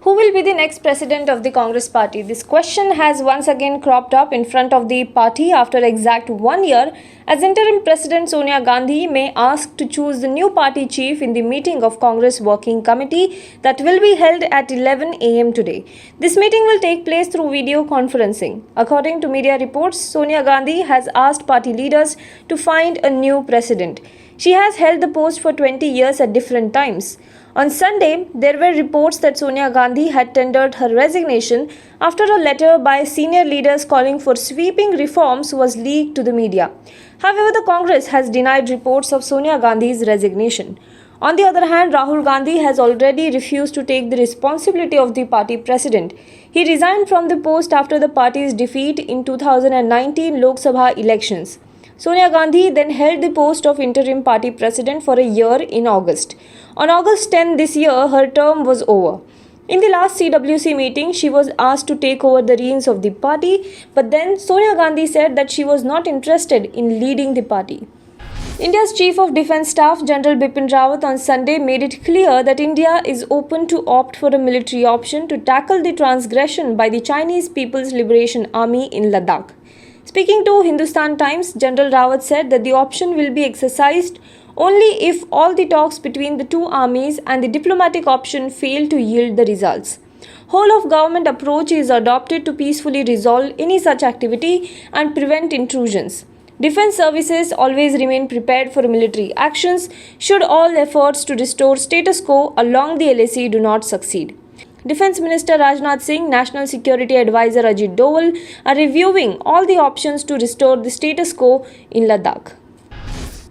Who will be the next president of the Congress party? This question has once again cropped up in front of the party after exact 1 year, as interim president Sonia Gandhi may ask to choose the new party chief in the meeting of Congress Working Committee that will be held at 11 am today. This meeting will take place through video conferencing. According to media reports, Sonia Gandhi has asked party leaders to find a new president. She has held the post for 20 years at different times. On Sunday, there were reports that Sonia Gandhi had tendered her resignation after a letter by senior leaders calling for sweeping reforms was leaked to the media. However, the Congress has denied reports of Sonia Gandhi's resignation. On the other hand, Rahul Gandhi has already refused to take the responsibility of the party president. He resigned from the post after the party's defeat in 2019 Lok Sabha elections. Sonia Gandhi then held the post of interim party president for a year in August. On August 10 this year, her term was over. In the last CWC meeting, she was asked to take over the reins of the party, but then Sonia Gandhi said that she was not interested in leading the party. India's Chief of Defence Staff General Bipin Rawat on Sunday made it clear that India is open to opt for a military option to tackle the transgression by the Chinese People's Liberation Army in Ladakh. Speaking to Hindustan Times, General Rawat said that the option will be exercised only if all the talks between the two armies and the diplomatic option fail to yield the results. Whole-of-government approach is adopted to peacefully resolve any such activity and prevent intrusions. Defence services always remain prepared for military actions should all efforts to restore status quo along the LAC do not succeed. Defence Minister Rajnath Singh, National Security Advisor Ajit Doval are reviewing all the options to restore the status quo in Ladakh.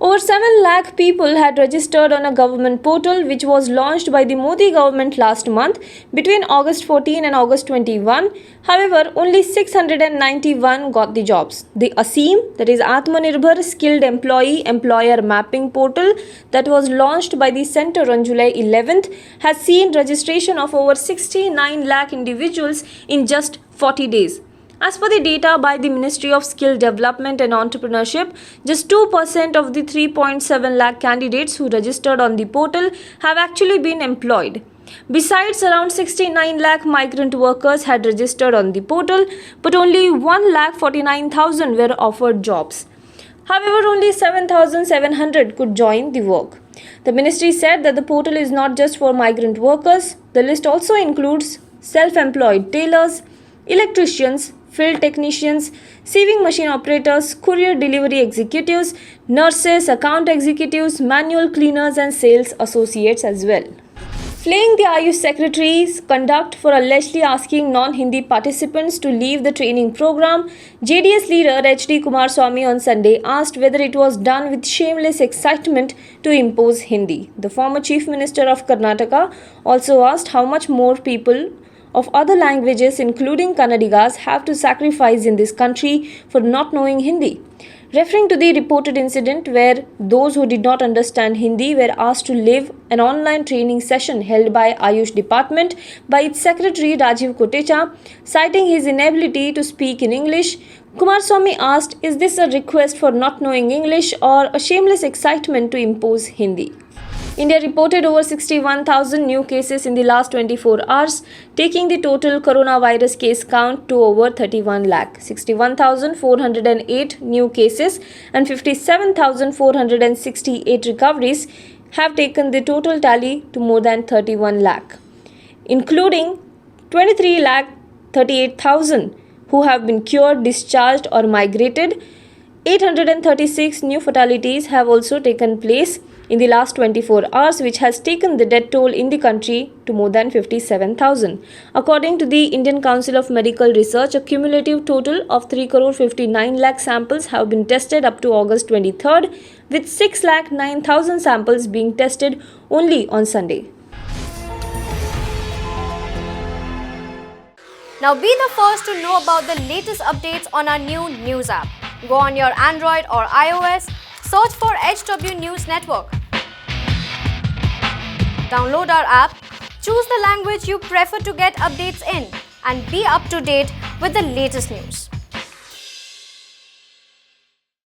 Over 7 lakh people had registered on a government portal which was launched by the Modi government last month between August 14 and August 21. However, only 691 got the jobs. The ASEEM, that is Atmanirbhar Skilled Employee-Employer Mapping Portal that was launched by the centre on July 11th has seen registration of over 69 lakh individuals in just 40 days. As per the data by the Ministry of Skill Development and Entrepreneurship, just 2% of the 3.7 lakh candidates who registered on the portal have actually been employed. Besides, around 69 lakh migrant workers had registered on the portal, but only 1,49,000 were offered jobs. However, only 7,700 could join the work. The ministry said that the portal is not just for migrant workers. The list also includes self-employed tailors, electricians, field technicians, sieving machine operators, courier delivery executives, nurses, account executives, manual cleaners and sales associates as well. Flaying the Ayush Secretary's conduct for allegedly asking non-Hindi participants to leave the training program, JDS leader H.D. Kumaraswamy on Sunday asked whether it was done with shameless excitement to impose Hindi. The former Chief Minister of Karnataka also asked how much more people of other languages including Kannadigas have to sacrifice in this country for not knowing Hindi. Referring to the reported incident where those who did not understand Hindi were asked to leave an online training session held by Ayush Department by its Secretary Rajiv Kotecha, citing his inability to speak in English, Kumaraswamy asked, is this a request for not knowing English or a shameless excitement to impose Hindi? India reported over 61,000 new cases in the last 24 hours, taking the total coronavirus case count to over 31 lakh. 61,408 new cases and 57,468 recoveries have taken the total tally to more than 31 lakh, including 23 lakh 38,000 who have been cured, discharged or migrated. 836 new fatalities have also taken place in the last 24 hours, which has taken the death toll in the country to more than 57,000. According to the Indian Council of Medical Research, a cumulative total of 3,59 lakh samples have been tested up to August 23rd, with 6,09,000 samples being tested only on Sunday. Now be the first to know about the latest updates on our new news app. Go on your Android or iOS, search for HW News Network. Download our app, choose the language you prefer to get updates in, and be up to date with the latest news.